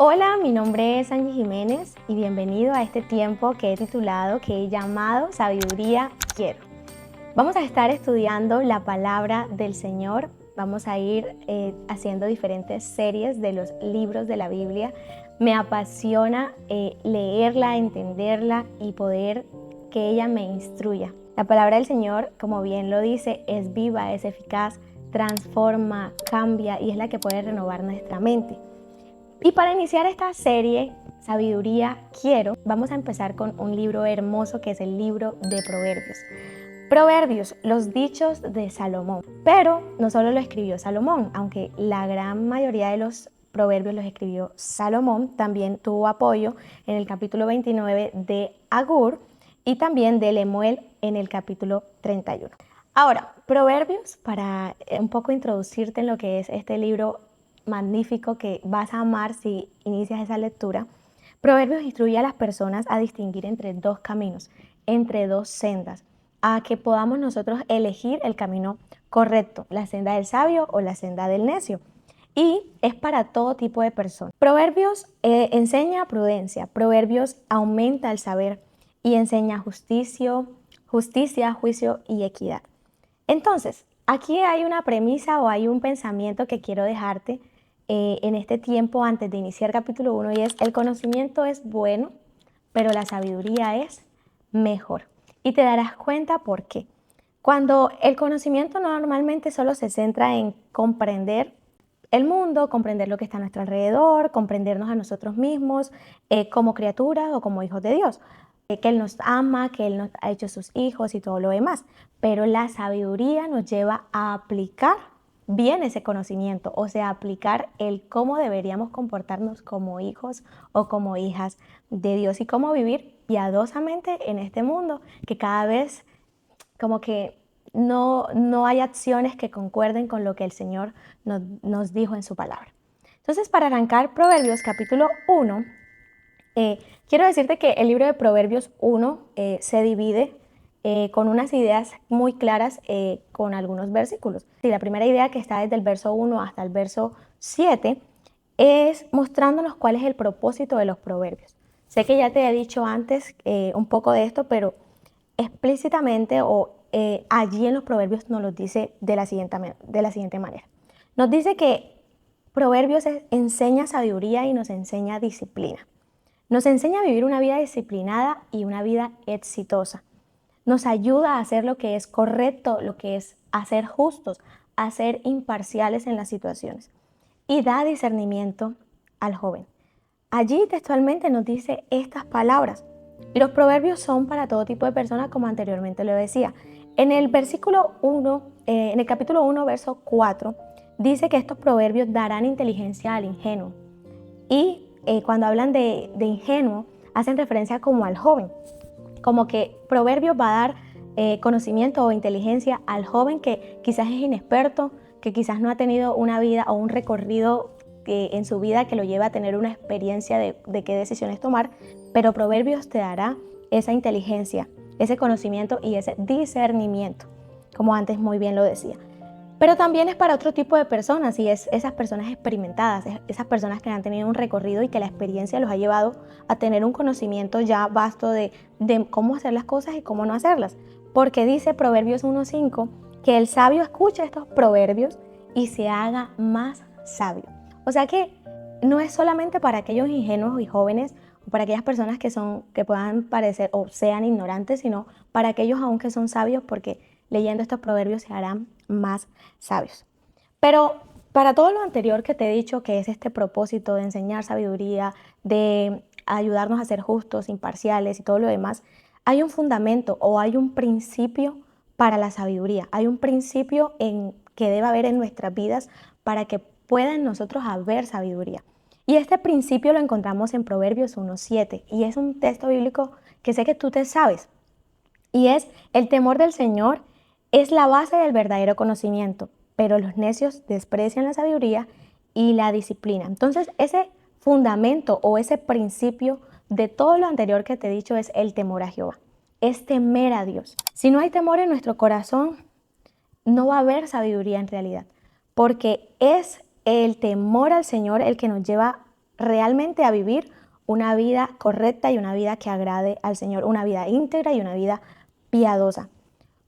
Hola, mi nombre es Angie Jiménez y bienvenido a este tiempo que he titulado, que he llamado Sabiduría Quiero. Vamos a estar estudiando la palabra del Señor, vamos a ir haciendo diferentes series de los libros de la Biblia. Me apasiona leerla, entenderla y poder que ella me instruya. La palabra del Señor, como bien lo dice, es viva, es eficaz, transforma, cambia y es la que puede renovar nuestra mente. Y para iniciar esta serie, Sabiduría Quiero, vamos a empezar con un libro hermoso que es el libro de Proverbios. Proverbios, los dichos de Salomón. Pero no solo lo escribió Salomón, aunque la gran mayoría de los proverbios los escribió Salomón, también tuvo apoyo en el capítulo 29 de Agur y también de Lemuel en el capítulo 31. Ahora, Proverbios, para un poco introducirte en lo que es este libro magnífico que vas a amar si inicias esa lectura. Proverbios instruye a las personas a distinguir entre dos caminos, entre dos sendas, a que podamos nosotros elegir el camino correcto, la senda del sabio o la senda del necio. Y es para todo tipo de personas. Proverbios enseña prudencia, Proverbios aumenta el saber y enseña justicia, juicio y equidad. Entonces, aquí hay una premisa o hay un pensamiento que quiero dejarte en este tiempo antes de iniciar capítulo 1 y es: el conocimiento es bueno, pero la sabiduría es mejor. Y te darás cuenta por qué. Cuando el conocimiento normalmente solo se centra en comprender el mundo, comprender lo que está a nuestro alrededor, comprendernos a nosotros mismos como criaturas o como hijos de Dios, que Él nos ama, que Él nos ha hecho sus hijos y todo lo demás. Pero la sabiduría nos lleva a aplicar bien ese conocimiento, o sea, aplicar el cómo deberíamos comportarnos como hijos o como hijas de Dios y cómo vivir piadosamente en este mundo que cada vez como que no hay acciones que concuerden con lo que el Señor nos dijo en su palabra. Entonces, para arrancar Proverbios capítulo 1, quiero decirte que el libro de Proverbios 1 se divide con unas ideas muy claras con algunos versículos. Sí, la primera idea, que está desde el verso 1 hasta el verso 7, es mostrándonos cuál es el propósito de los proverbios. Sé que ya te he dicho antes un poco de esto, pero explícitamente o allí en los proverbios nos lo dice de la siguiente manera. Nos dice que Proverbios enseña sabiduría y nos enseña disciplina. Nos enseña a vivir una vida disciplinada y una vida exitosa. Nos ayuda a hacer lo que es correcto, lo que es a ser justos, a ser imparciales en las situaciones. Y da discernimiento al joven. Allí textualmente nos dice estas palabras. Y los proverbios son para todo tipo de personas, como anteriormente lo decía. En el versículo 1, en el capítulo 1, verso 4, dice que estos proverbios darán inteligencia al ingenuo. Y cuando hablan de ingenuo, hacen referencia como al joven. Como que Proverbios va a dar conocimiento o inteligencia al joven que quizás es inexperto, que quizás no ha tenido una vida o un recorrido en su vida que lo lleva a tener una experiencia de qué decisiones tomar, pero Proverbios te dará esa inteligencia, ese conocimiento y ese discernimiento, como antes muy bien lo decía. Pero también es para otro tipo de personas, y es esas personas experimentadas, esas personas que han tenido un recorrido y que la experiencia los ha llevado a tener un conocimiento ya vasto de cómo hacer las cosas y cómo no hacerlas. Porque dice Proverbios 1:5 que el sabio escucha estos proverbios y se haga más sabio. O sea que no es solamente para aquellos ingenuos y jóvenes o para aquellas personas que puedan parecer o sean ignorantes, sino para aquellos aún que son sabios, porque leyendo estos proverbios se harán más sabios. Pero para todo lo anterior que te he dicho, que es este propósito de enseñar sabiduría, de ayudarnos a ser justos, imparciales y todo lo demás, hay un fundamento o hay un principio para la sabiduría. Hay un principio que debe haber en nuestras vidas para que pueda en nosotros haber sabiduría. Y este principio lo encontramos en Proverbios 1:7 y es un texto bíblico que sé que tú te sabes. Y es: el temor del Señor es la base del verdadero conocimiento, pero los necios desprecian la sabiduría y la disciplina. Entonces, ese fundamento o ese principio de todo lo anterior que te he dicho es el temor a Jehová. Es temer a Dios. Si no hay temor en nuestro corazón, no va a haber sabiduría en realidad, porque es el temor al Señor el que nos lleva realmente a vivir una vida correcta y una vida que agrade al Señor, una vida íntegra y una vida piadosa.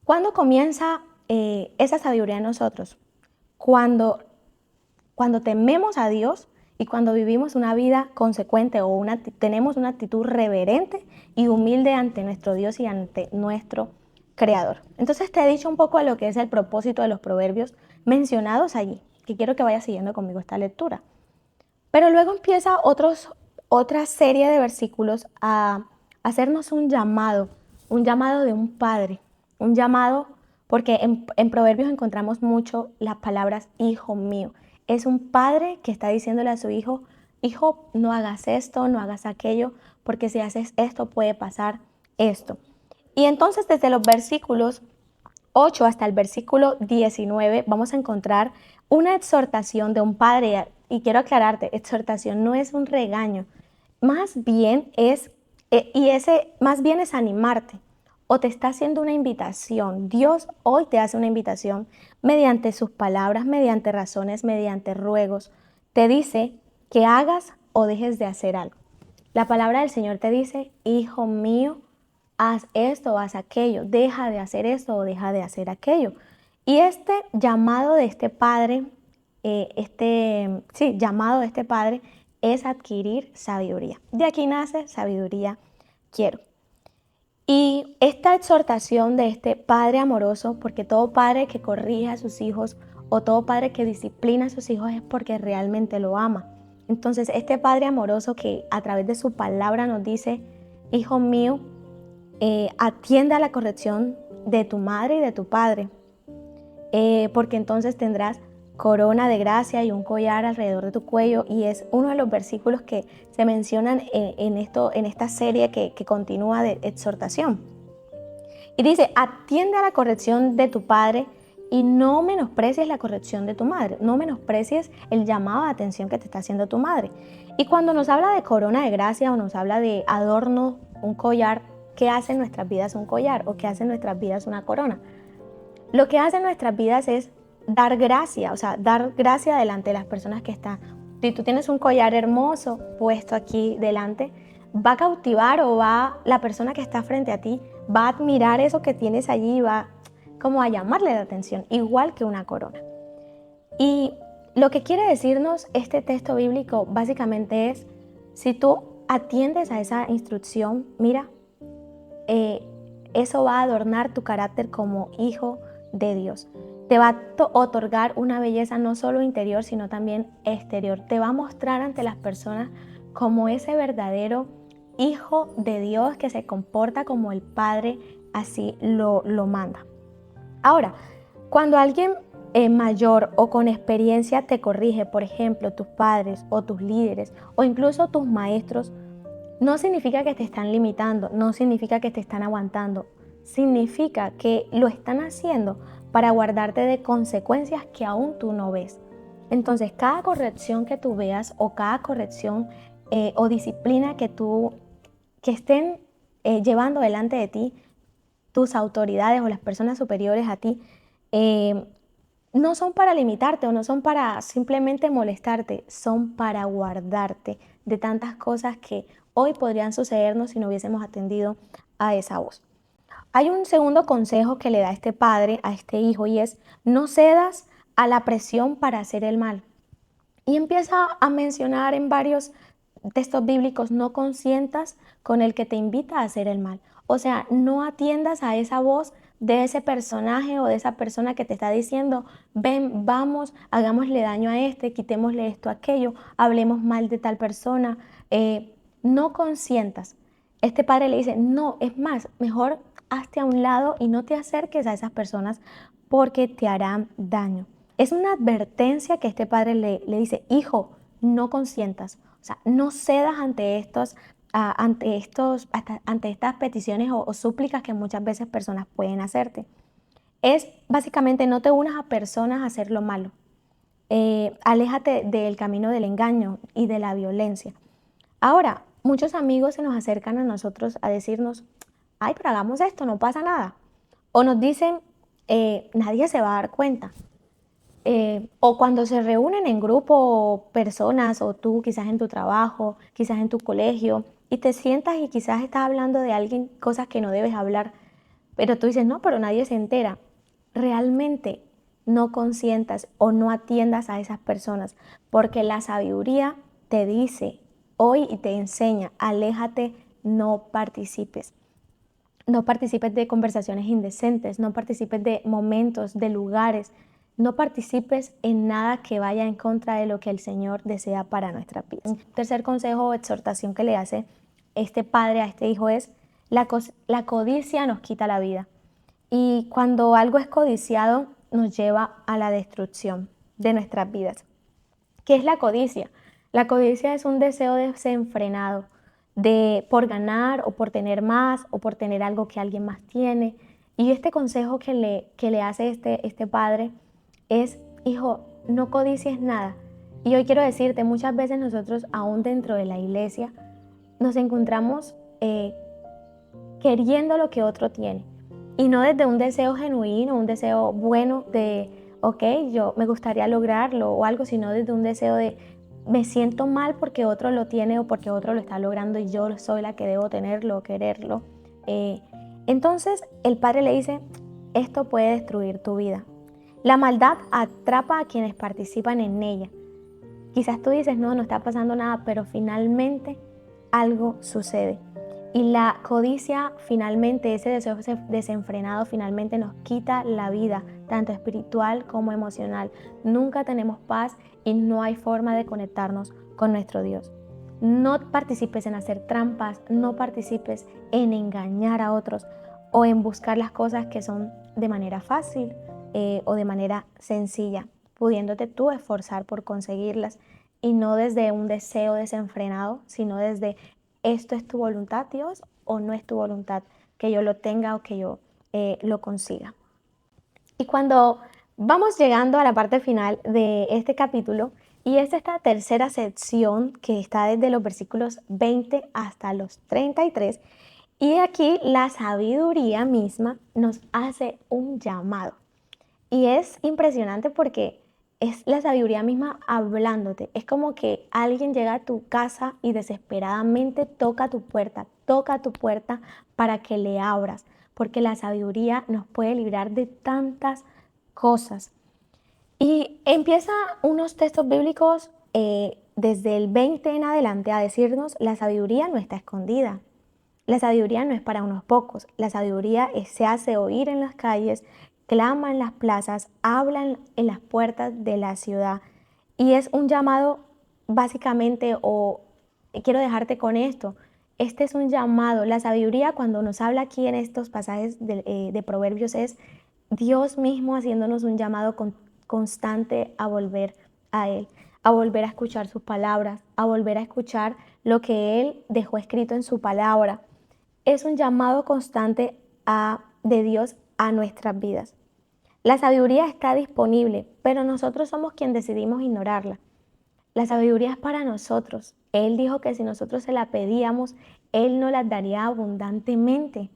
¿Cuándo comienza esa sabiduría en nosotros? Cuando tememos a Dios y cuando vivimos una vida consecuente o tenemos una actitud reverente y humilde ante nuestro Dios y ante nuestro Creador. Entonces te he dicho un poco a lo que es el propósito de los proverbios mencionados allí, que quiero que vayas siguiendo conmigo esta lectura. Pero luego empieza otra serie de versículos a hacernos un llamado de un padre, un llamado, porque en Proverbios encontramos mucho las palabras hijo mío. Es un padre que está diciéndole a su hijo, hijo, no hagas esto, no hagas aquello, porque si haces esto puede pasar esto. Y entonces desde los versículos 8 hasta el versículo 19 vamos a encontrar una exhortación de un padre. Y quiero aclararte, exhortación no es un regaño, más bien es animarte o te está haciendo una invitación. Dios hoy te hace una invitación mediante sus palabras, mediante razones, mediante ruegos. Te dice que hagas o dejes de hacer algo. La palabra del Señor te dice, hijo mío, haz esto o haz aquello, deja de hacer esto o deja de hacer aquello. Y este llamado de este padre, llamado de este padre es adquirir sabiduría. De aquí nace sabiduría quiero. Y esta exhortación de este padre amoroso, porque todo padre que corrige a sus hijos o todo padre que disciplina a sus hijos es porque realmente lo ama. Entonces, este padre amoroso que a través de su palabra nos dice, hijo mío, atiende a la corrección de tu madre y de tu padre, porque entonces tendrás corona de gracia y un collar alrededor de tu cuello, y es uno de los versículos que se mencionan en esta serie que continúa de exhortación. Y dice, atiende a la corrección de tu padre y no menosprecies la corrección de tu madre, no menosprecies el llamado de atención que te está haciendo tu madre. Y cuando nos habla de corona de gracia o nos habla de adorno, un collar, ¿qué hace en nuestras vidas un collar o qué hace en nuestras vidas una corona? Lo que hace en nuestras vidas es dar gracia, o sea, dar gracia delante de las personas que están. Si tú tienes un collar hermoso puesto aquí delante, va a cautivar o la persona que está frente a ti va a admirar eso que tienes allí y va como a llamarle la atención, igual que una corona. Y lo que quiere decirnos este texto bíblico básicamente es, si tú atiendes a esa instrucción, mira, eso va a adornar tu carácter como hijo de Dios. Te va a otorgar una belleza no solo interior, sino también exterior. Te va a mostrar ante las personas como ese verdadero hijo de Dios que se comporta como el Padre así lo manda. Ahora, cuando alguien mayor o con experiencia te corrige, por ejemplo, tus padres o tus líderes o incluso tus maestros, no significa que te están limitando, no significa que te están aguantando, significa que lo están haciendo para guardarte de consecuencias que aún tú no ves. Entonces, cada corrección que tú veas o cada corrección o disciplina que estén llevando delante de ti, tus autoridades o las personas superiores a ti, no son para limitarte o no son para simplemente molestarte, son para guardarte de tantas cosas que hoy podrían sucedernos si no hubiésemos atendido a esa voz. Hay un segundo consejo que le da este padre a este hijo y es, no cedas a la presión para hacer el mal. Y empieza a mencionar en varios textos bíblicos, no consientas con el que te invita a hacer el mal. O sea, no atiendas a esa voz de ese personaje o de esa persona que te está diciendo, ven, vamos, hagámosle daño a este, quitémosle esto, aquello, hablemos mal de tal persona. No consientas. Este padre le dice, no, es más, mejor hazte a un lado y no te acerques a esas personas porque te harán daño. Es una advertencia que este padre le dice, hijo, no consientas, o sea, no cedas ante estas peticiones o súplicas que muchas veces personas pueden hacerte. Es básicamente no te unas a personas a hacer lo malo. Aléjate del camino del engaño y de la violencia. Ahora, muchos amigos se nos acercan a nosotros a decirnos, ay, pero hagamos esto, no pasa nada. O nos dicen, nadie se va a dar cuenta. o cuando se reúnen en grupo personas o tú quizás en tu trabajo, quizás en tu colegio y te sientas y quizás estás hablando de alguien cosas que no debes hablar, pero tú dices, no, pero nadie se entera. Realmente no consientas o no atiendas a esas personas, porque la sabiduría te dice hoy y te enseña, aléjate, no participes. No participes de conversaciones indecentes, no participes de momentos, de lugares, no participes en nada que vaya en contra de lo que el Señor desea para nuestras vidas. Un tercer consejo o exhortación que le hace este padre a este hijo es, la codicia nos quita la vida. Y cuando algo es codiciado, nos lleva a la destrucción de nuestras vidas. ¿Qué es la codicia? La codicia es un deseo desenfrenado por ganar o por tener más o por tener algo que alguien más tiene. Y este consejo que le hace este padre es, hijo, no codicies nada. Y hoy quiero decirte, muchas veces nosotros, aún dentro de la iglesia, nos encontramos queriendo lo que otro tiene. Y no desde un deseo genuino, un deseo bueno de, ok, yo me gustaría lograrlo o algo, sino desde un deseo de, me siento mal porque otro lo tiene o porque otro lo está logrando y yo soy la que debo tenerlo o quererlo. Entonces el padre le dice, esto puede destruir tu vida. La maldad atrapa a quienes participan en ella. Quizás tú dices, no, no está pasando nada, pero finalmente algo sucede. Y la codicia finalmente, ese deseo desenfrenado finalmente nos quita la vida, tanto espiritual como emocional. Nunca tenemos paz y no hay forma de conectarnos con nuestro Dios. No participes en hacer trampas, no participes en engañar a otros o en buscar las cosas que son de manera fácil o de manera sencilla, pudiéndote tú esforzar por conseguirlas y no desde un deseo desenfrenado, sino desde esto es tu voluntad, Dios, o no es tu voluntad que yo lo tenga o que yo lo consiga. Y cuando vamos llegando a la parte final de este capítulo, y es esta tercera sección que está desde los versículos 20 hasta los 33, y aquí la sabiduría misma nos hace un llamado. Y es impresionante porque es la sabiduría misma hablándote. Es como que alguien llega a tu casa y desesperadamente toca tu puerta para que le abras, porque la sabiduría nos puede librar de tantas cosas. Y empieza unos textos bíblicos desde el 20 en adelante a decirnos, la sabiduría no está escondida. La sabiduría no es para unos pocos. La sabiduría se hace oír en las calles, clama en las plazas, habla en las puertas de la ciudad. Y es un llamado básicamente, o quiero dejarte con esto, este es un llamado. La sabiduría cuando nos habla aquí en estos pasajes de Proverbios es Dios mismo haciéndonos un llamado constante a volver a Él, a volver a escuchar sus palabras, a volver a escuchar lo que Él dejó escrito en su palabra. Es un llamado constante de Dios a nuestras vidas. La sabiduría está disponible, pero nosotros somos quienes decidimos ignorarla. La sabiduría es para nosotros. Él dijo que si nosotros se la pedíamos, Él nos la daría abundantemente.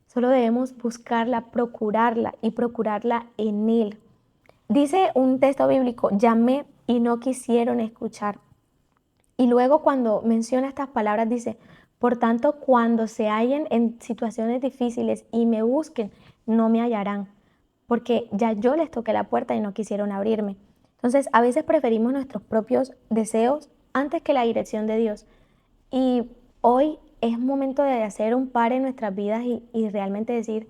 Solo debemos buscarla, procurarla y procurarla en Él. Dice un texto bíblico, llamé y no quisieron escuchar. Y luego cuando menciona estas palabras dice, por tanto, cuando se hallen en situaciones difíciles y me busquen, no me hallarán, porque ya yo les toqué la puerta y no quisieron abrirme. Entonces, a veces preferimos nuestros propios deseos antes que la dirección de Dios. Y hoy es momento de hacer un par en nuestras vidas y realmente decir,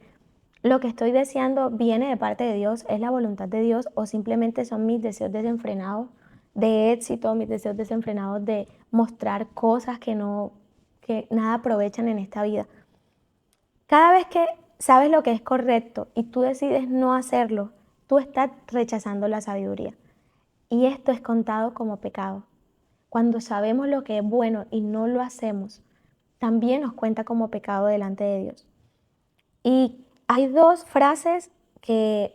lo que estoy deseando viene de parte de Dios, es la voluntad de Dios o simplemente son mis deseos desenfrenados de éxito, mis deseos desenfrenados de mostrar cosas que nada aprovechan en esta vida. Cada vez que sabes lo que es correcto y tú decides no hacerlo, tú estás rechazando la sabiduría. Y esto es contado como pecado. Cuando sabemos lo que es bueno y no lo hacemos, también nos cuenta como pecado delante de Dios. Y hay dos frases que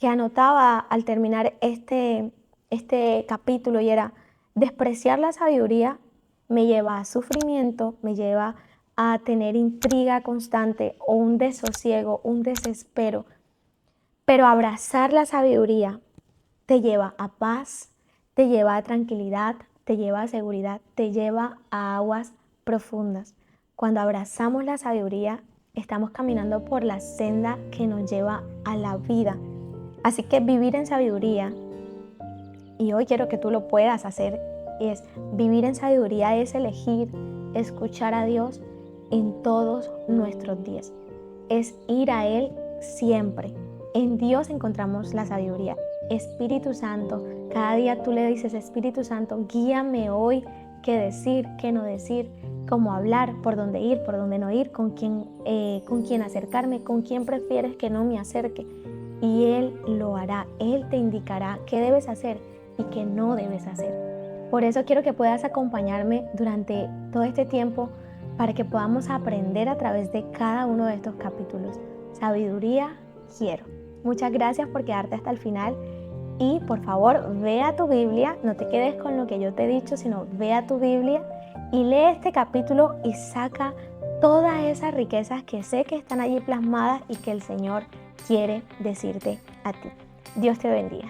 anotaba al terminar este capítulo y era, despreciar la sabiduría me lleva a sufrimiento, me lleva a tener intriga constante o un desosiego, un desespero, pero abrazar la sabiduría te lleva a paz, te lleva a tranquilidad, te lleva a seguridad, te lleva a aguas profundas. Cuando abrazamos la sabiduría, estamos caminando por la senda que nos lleva a la vida. Así que vivir en sabiduría, y hoy quiero que tú lo puedas hacer, es vivir en sabiduría, es elegir escuchar a Dios en todos nuestros días. Es ir a Él siempre. En Dios encontramos la sabiduría. Espíritu Santo, cada día tú le dices, Espíritu Santo, guíame hoy qué decir, qué no decir, cómo hablar, por dónde ir, por dónde no ir, con quién acercarme, con quién prefieres que no me acerque. Y Él lo hará, Él te indicará qué debes hacer y qué no debes hacer. Por eso quiero que puedas acompañarme durante todo este tiempo para que podamos aprender a través de cada uno de estos capítulos. Sabiduría quiero. Muchas gracias por quedarte hasta el final y por favor ve a tu Biblia, no te quedes con lo que yo te he dicho, sino ve a tu Biblia y lee este capítulo y saca todas esas riquezas que sé que están allí plasmadas y que el Señor quiere decirte a ti. Dios te bendiga.